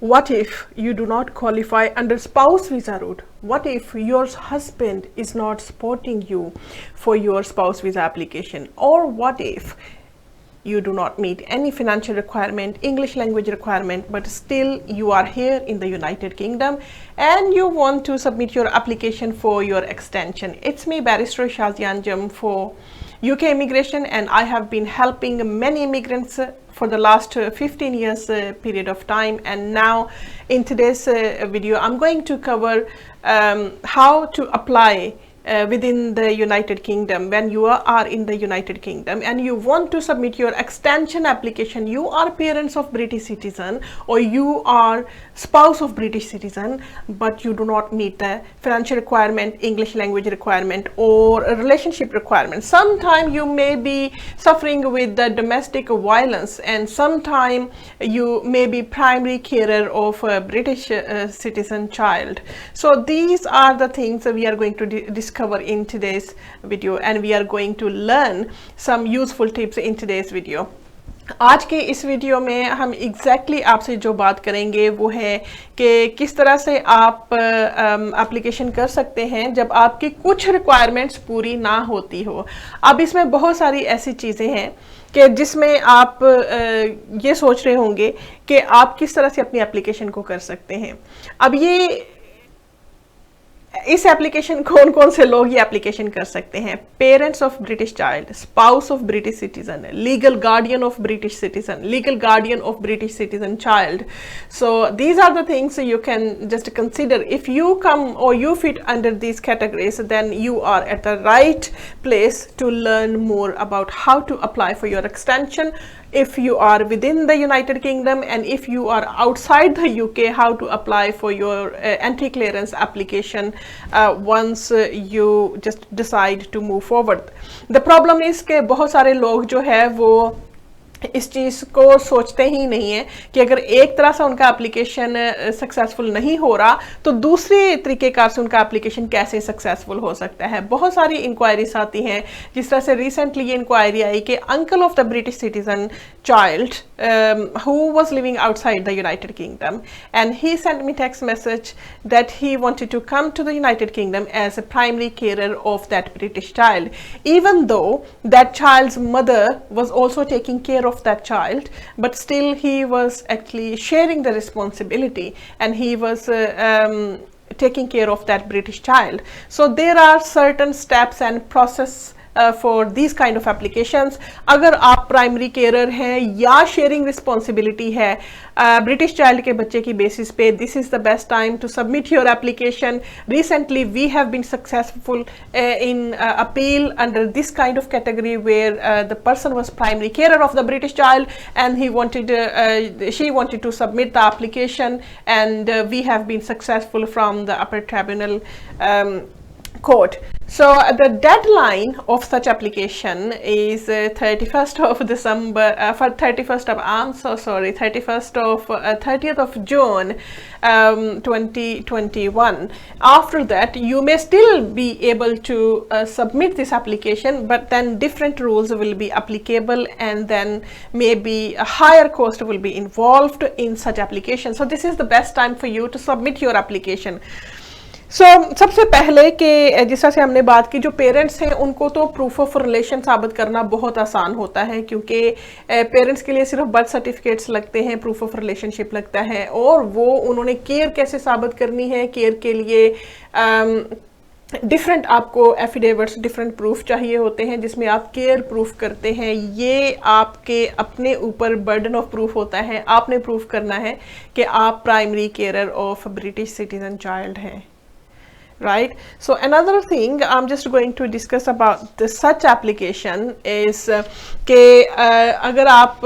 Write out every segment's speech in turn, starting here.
What if you do not qualify under spouse visa route? What if your husband is not supporting you for your spouse visa application? Or what if you do not meet any financial requirement, English language requirement, but still you are here in the United Kingdom and you want to submit your application for your extension? It's me, Barrister Shazia Anjum, for UK Immigration, and I have been helping many immigrants for the last 15 years period of time. And now in today's video, I'm going to cover how to apply within the United Kingdom. When you are in the United Kingdom and you want to submit your extension application, you are parents of British citizen or you are spouse of British citizen, but you do not meet the financial requirement, English language requirement, or a relationship requirement. Sometime you may be suffering with the domestic violence, and sometime you may be primary carer of a British citizen child. So these are the things that we are going to discover in today's video, and we are going to learn some useful tips in today's video. आज के इस video में हम exactly आपसे जो बात करेंगे वो है कि किस तरह से आप एप्लीकेशन कर सकते हैं जब आपकी कुछ रिक्वायरमेंट्स पूरी ना होती हो। अब इसमें बहुत सारी ऐसी चीज़ें हैं कि जिसमें आप ये सोच रहे होंगे कि आप किस तरह से अपनी एप्लीकेशन को कर सकते हैं। अब ये इस एप्लीकेशन कौन कौन से लोग ये एप्लीकेशन कर सकते हैं? Parents of British child, spouse of British citizen, legal guardian of British citizen, legal guardian of British citizen child. So these are the things you can just consider. If you come or you fit under these categories, then you are at the right place to learn more about how to apply for your extension. If you are within the United Kingdom, and if you are outside the UK, how to apply for your entry clearance application once you just decide to move forward. The problem is कि बहुत सारे लोग जो है वो इस चीज़ को सोचते ही नहीं है कि अगर एक तरह से उनका एप्लीकेशन सक्सेसफुल नहीं हो रहा तो दूसरे तरीक़ेकार से उनका एप्लीकेशन कैसे सक्सेसफुल हो सकता है। बहुत सारी इंक्वायरीज आती हैं, जिस तरह से रिसेंटली ये इंक्वायरी आई कि uncle of the British citizen child who was living outside the United Kingdom, and he sent me text message that he wanted to come to the United Kingdom as a primary carer of that British child, even though that child's mother was also taking care of that child, but still he was actually sharing the responsibility, and he was taking care of that British child. So there are certain steps and process for these kind of applications. अगर आप primary care हैं या sharing responsibility है British child के बच्चे की basis पे, this is the best time to submit your application. Recently we have been successful in appeal under this kind of category where the person was primary care of the British child and he wanted she wanted to submit the application, and we have been successful from the upper tribunal court. So the deadline of such application is 31st of December, for 31st of, I'm so sorry, 31st of 30th of June 2021. After that you may still be able to submit this application, but then different rules will be applicable, and then maybe a higher cost will be involved in such application. So this is the best time for you to submit your application. So, सबसे पहले कि जिस तरह से हमने बात की, जो पेरेंट्स हैं उनको तो प्रूफ ऑफ रिलेशन साबित करना बहुत आसान होता है, क्योंकि पेरेंट्स के लिए सिर्फ बर्थ सर्टिफिकेट्स लगते हैं, प्रूफ ऑफ रिलेशनशिप लगता है, और वो उन्होंने केयर कैसे साबित करनी है, केयर के लिए डिफरेंट आपको एफिडेविट्स, डिफरेंट प्रूफ चाहिए होते हैं जिसमें आप केयर प्रूफ करते हैं. ये आपके अपने ऊपर बर्डन ऑफ प्रूफ होता है. आपने प्रूफ करना है कि आप primary care of British citizen child हैं. Right. So another thing I'm just going to discuss about the such application is कि अगर आप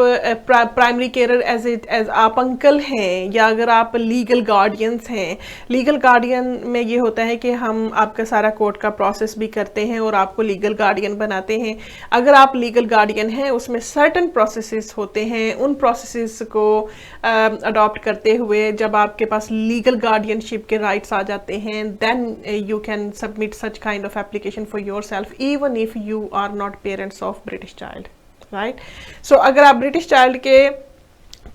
प्राइमरी केयर एज आप अंकल हैं, या अगर आप लीगल गार्डियंस हैं. लीगल गार्डियन में ये होता है कि हम आपका सारा कोर्ट का प्रोसेस भी करते हैं और आपको लीगल गार्डियन बनाते हैं. अगर आप लीगल गार्डियन हैं उसमें सर्टन प्रोसेसेस होते हैं. उन प्रोसेसेस को अडॉप्ट करते हुए जब आपके पास लीगल गार्डियनशिप के राइट्स आ जाते हैं, then you can submit such kind of application for yourself, even if you are not parents of British child, right? So अगर आप British child के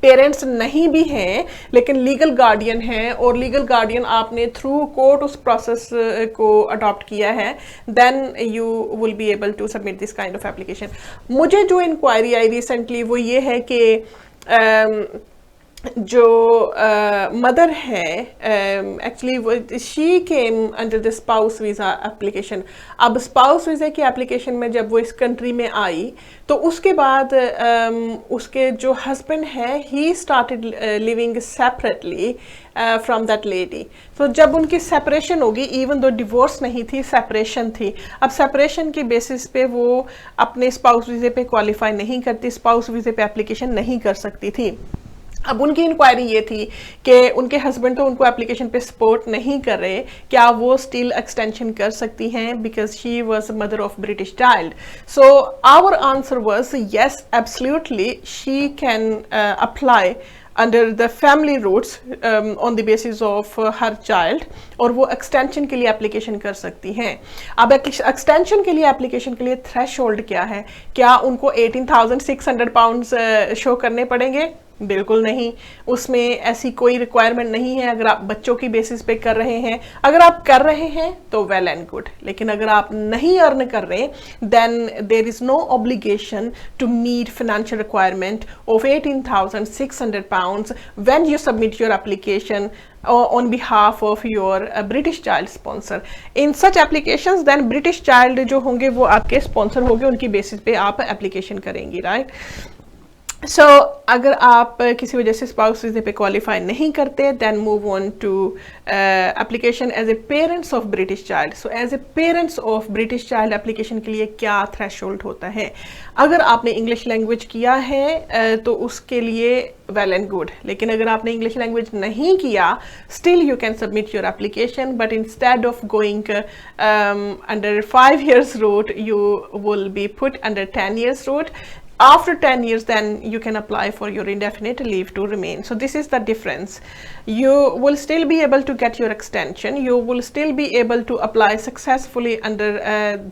पेरेंट्स नहीं भी हैं लेकिन लीगल गार्डियन हैं और लीगल गार्डियन आपने थ्रू कोर्ट उस प्रोसेस को अडॉप्ट किया है, then you will be able to submit this kind of application. मुझे जो इंक्वायरी आई रिसेंटली वो ये है कि जो मदर है actually she came under the spouse visa application. अब स्पाउस वीज़ा की एप्लीकेशन में जब वो इस कंट्री में आई तो उसके बाद उसके जो हस्बैंड है he started living separately from that lady. तो जब उनकी सेपरेशन होगी, इवन दो डिवोर्स नहीं थी, सेपरेशन थी, अब सेपरेशन के बेसिस पे वो अपने स्पाउस वीज़े पे क्वालिफाई नहीं करती, स्पाउस वीज़े पे एप्लीकेशन नहीं कर सकती थी। अब उनकी इंक्वायरी ये थी कि उनके हस्बैंड तो उनको एप्लीकेशन पे सपोर्ट नहीं कर रहे, क्या वो स्टिल एक्सटेंशन कर सकती हैं because she was mother of British child. So our answer was yes, absolutely she can apply under the family roots on the basis of her child, और वो एक्सटेंशन के लिए एप्लीकेशन कर सकती हैं। अब एक्सटेंशन के लिए एप्लीकेशन के लिए थ्रेश होल्ड क्या है? क्या उनको 18,600 पाउंड्स शो करने पड़ेंगे? बिल्कुल नहीं, उसमें ऐसी कोई रिक्वायरमेंट नहीं है अगर आप बच्चों की बेसिस पे कर रहे हैं। अगर आप कर रहे हैं तो वेल एंड गुड, लेकिन अगर आप नहीं अर्न कर रहे then there is no obligation to meet financial requirement of 18,600 pounds when you submit your application on behalf of your British child sponsor. In such applications then British child जो होंगे वो आपके स्पॉन्सर होंगे, उनकी basis पे आप application करेंगी, right. So अगर आप किसी वजह से स्पाउस वीज़े पे क्वालिफाई नहीं करते then move on to application as a parents of British child. So as a parents of British child application के लिए क्या थ्रेशोल्ड होता है? अगर आपने इंग्लिश लैंग्वेज किया है तो उसके लिए वेल एंड गुड, लेकिन अगर आपने इंग्लिश लैंग्वेज नहीं किया still you can submit your application, but instead of going under 5 years route you will be put under 10 years route. After 10 years then you can apply for your indefinite leave to remain. So this is the difference. You will still be able to get your extension, you will still be able to apply successfully under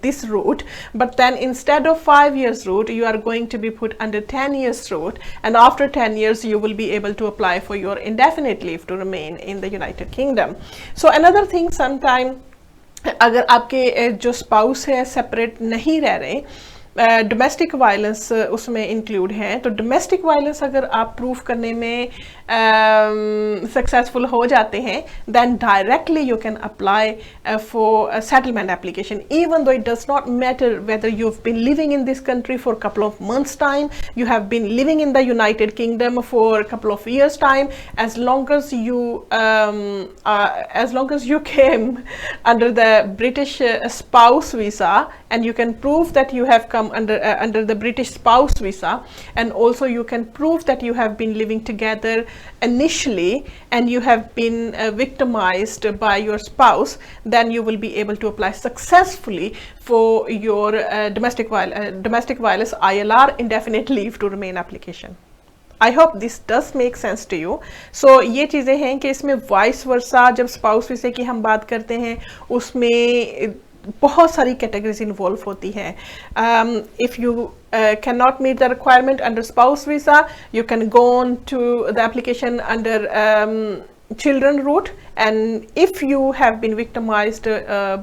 this route, but then instead of 5 years route you are going to be put under 10 years route, and after 10 years you will be able to apply for your indefinite leave to remain in the United Kingdom. So another thing, sometime अगर आपके जो spouse है separate नहीं रह रहे, domestic violence उसमें include है, तो डोमेस्टिक वायलेंस अगर आप प्रूफ करने में सक्सेसफुल हो जाते हैं then directly you can apply for settlement application, even though it does not matter whether you have been living in this country for couple of months time, you have been living in the United Kingdom for a couple of years time, as long as you came under the British spouse visa and you can prove that you have come under the British spouse visa, and also you can prove that you have been living together initially and you have been victimized by your spouse, then you will be able to apply successfully for your domestic violence ILR indefinite leave to remain application. I hope this does make sense to you. So ये चीज़ें हैं कि इसमें vice versa जब spouse वीज़े की हम बात करते हैं उसमें बहुत सारी कैटेगरीज इन्वॉल्व होती हैं। If you cannot meet the requirement under spouse visa, you can go on to the application under children route, and if you have been victimized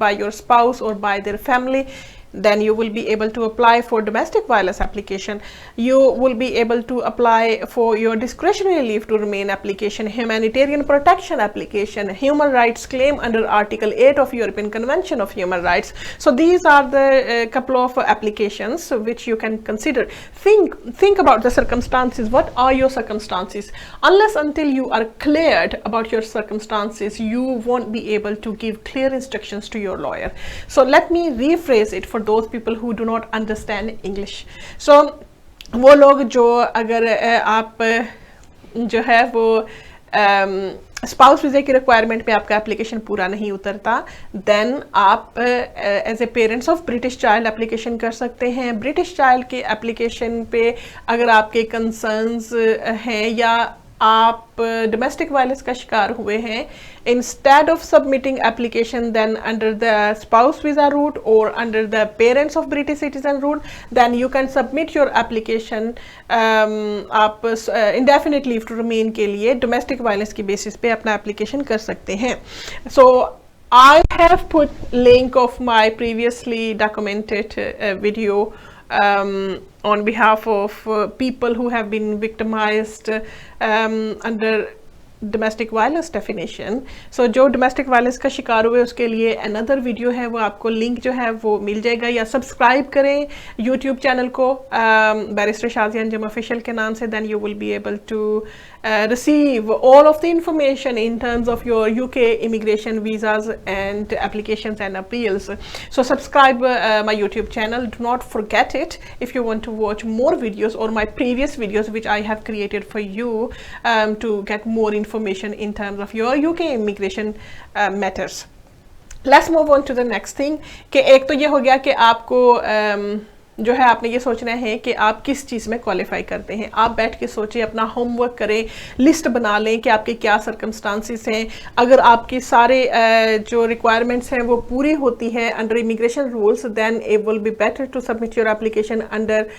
by your spouse or by their family, then you will be able to apply for domestic violence application. You will be able to apply for your discretionary leave to remain application, humanitarian protection application, human rights claim under Article 8 of European Convention of Human Rights. So these are the couple of applications which you can consider. Think about the circumstances. What are your circumstances? Unless until you are cleared about your circumstances, you won't be able to give clear instructions to your lawyer. So let me rephrase it for those people who do not understand English. So वो लोग जो अगर आप जो है वो spouse वीज़े की requirement पे आपका एप्लीकेशन पूरा नहीं उतरता देन आप as a parents of British child application कर सकते हैं। ब्रिटिश चाइल्ड के एप्लीकेशन पे अगर आपके कंसर्न्स हैं या आप डोमेस्टिक वायलेंस का शिकार हुए हैं, instead of submitting application then under the spouse visa route और under the parents of British citizen route, then you can submit your application आप इंडेफिनिट लीव टू रिमेन के लिए डोमेस्टिक वायलेंस की basis पे अपना एप्लीकेशन कर सकते हैं. सो I have put link of my previously documented video on behalf of people who have been victimized under domestic violence definition. So जो डोमेस्टिक वायलेंस का शिकार हुए उसके लिए अनदर वीडियो है, वो आपको लिंक जो है वो मिल जाएगा, या सब्सक्राइब करें यूट्यूब चैनल को बैरिस्टर शाज़िया अंजुम ऑफिशियल के नाम से. Then you will be able to receive all of the information in terms of your UK immigration visas and applications and appeals. So subscribe my YouTube channel. Do not forget it if you want to watch more videos or my previous videos which I have created for you to get more information in terms of your UK immigration matters. Let's move on to the next thing. कि एक तो ये हो गया कि आपको जो है आपने ये सोचना है कि आप किस चीज़ में क्वालिफाई करते हैं. आप बैठ के सोचिए, अपना होमवर्क करें, लिस्ट बना लें कि आपके क्या सर्कमस्टांसिस हैं. अगर आपकी सारे जो रिक्वायरमेंट्स हैं वो पूरी होती है under immigration rules, then it will be better to submit your application under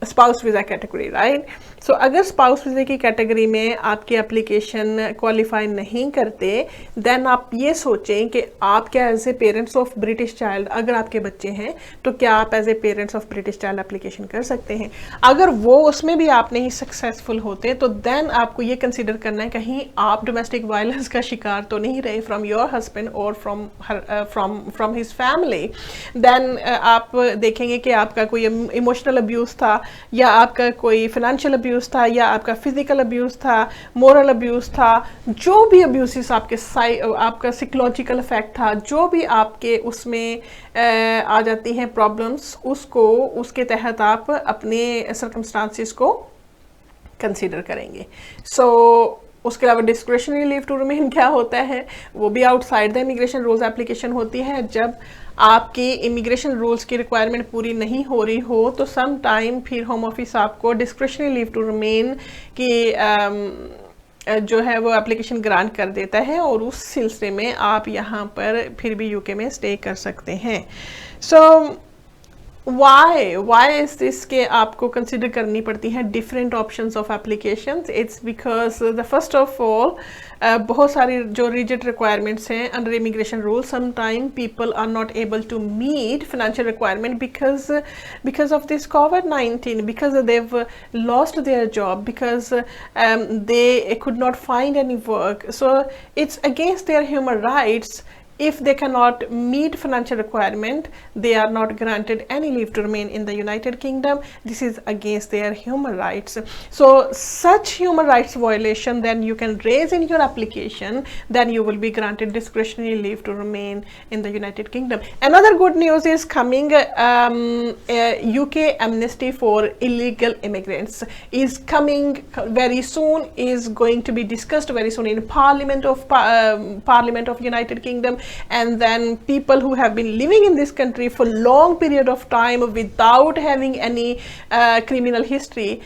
spouse visa category, right. So अगर स्पाउस वीज़ा की कैटेगरी में आपकी एप्लीकेशन क्वालिफाई नहीं करते, देन आप ये सोचें कि आप क्या as a parents of British child, अगर आपके बच्चे हैं तो क्या आप as a parents of British child application कर सकते हैं. अगर वो उसमें भी आप नहीं सक्सेसफुल होते तो देन आपको ये कंसिडर करना है कहीं आप डोमेस्टिक वायलेंस का शिकार तो नहीं रहे फ्रॉम योर हस्बैंड और फ्रॉम हिज फैमिली. देन आप देखेंगे कि आपका कोई इमोशनल अब्यूज़ था, या आपका कोई फाइनेंशियल अब्यूज़ था, या आपका फिजिकल अब्यूज़ था, मोरल अब्यूज़ था, जो भी अब्यूज़ आपके आपका साइकोलॉजिकल इफेक्ट था, जो भी आपके उसमें आ जाती हैं प्रॉब्लम्स, उसको उसके तहत आप अपने सर्कमस्टांसिस को कंसीडर करेंगे. सो उसके अलावा डिस्क्रिशनरी लीव टू रिमेन क्या होता है, वो भी outside the immigration rules application होती है. जब आपकी इमिग्रेशन रूल्स की रिक्वायरमेंट पूरी नहीं हो रही हो तो सम टाइम फिर होम ऑफिस आपको डिस्क्रिशनरी लीव टू रिमेन की जो है वो एप्लीकेशन ग्रांट कर देता है, और उस सिलसिले में आप यहाँ पर फिर भी यूके में स्टे कर सकते हैं. सो why is this के आपको कंसिडर करनी पड़ती है different options of applications. It's because the first of all बहुत सारी जो रिजिड रिक्वायरमेंट्स हैं under immigration rule, some time people are not able to meet financial requirement because of this COVID-19, because they've lost their job, because they could not find any work. So it's against their human rights. If they cannot meet financial requirement, they are not granted any leave to remain in the United Kingdom. This is against their human rights. So such human rights violation, then you can raise in your application, then you will be granted discretionary leave to remain in the United Kingdom. Another good news is coming. UK amnesty for illegal immigrants is coming very soon, is going to be discussed very soon in Parliament of United Kingdom. And then people who have been living in this country for long period of time without having any criminal history,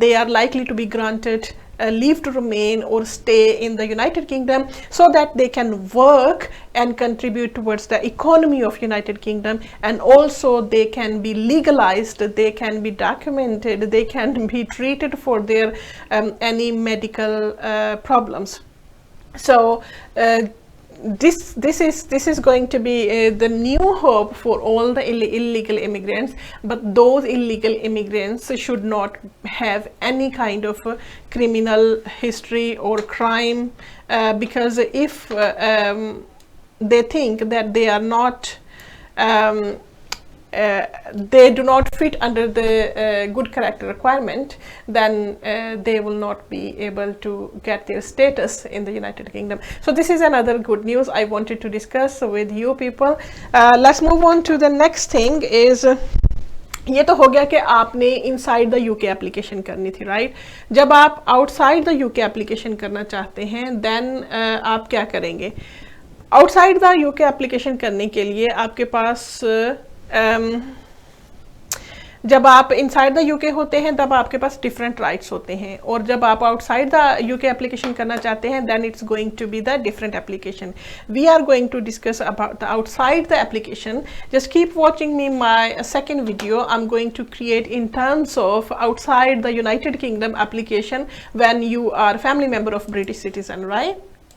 they are likely to be granted leave to remain or stay in the United Kingdom, so that they can work and contribute towards the economy of United Kingdom, and also they can be legalized, they can be documented, they can be treated for their any medical problems. So this is going to be the new hope for all the illegal immigrants, but those illegal immigrants should not have any kind of criminal history or crime, because if they think that they are not they do not fit under the good character requirement, then they will not be able to get their status in the United Kingdom. So this is another good news I wanted to discuss with you people. Let's move on to the next thing. is ये तो हो गया कि आपने inside the UK application करनी थी, right. जब आप आउटसाइड द यूके एप्लीकेशन करना चाहते हैं, देन आप क्या करेंगे. आउटसाइड द यूके एप्लीकेशन करने के लिए आपके पास जब आप इनसाइड द यूके होते हैं तब आपके पास डिफरेंट राइट्स होते हैं, और जब आप आउटसाइड द यूके एप्लीकेशन करना चाहते हैं then it's going to be the different application. We are going to discuss about the outside the application. Just keep watching me my second video I'm going to create in terms of outside the United Kingdom application when you are family member of British citizen, right?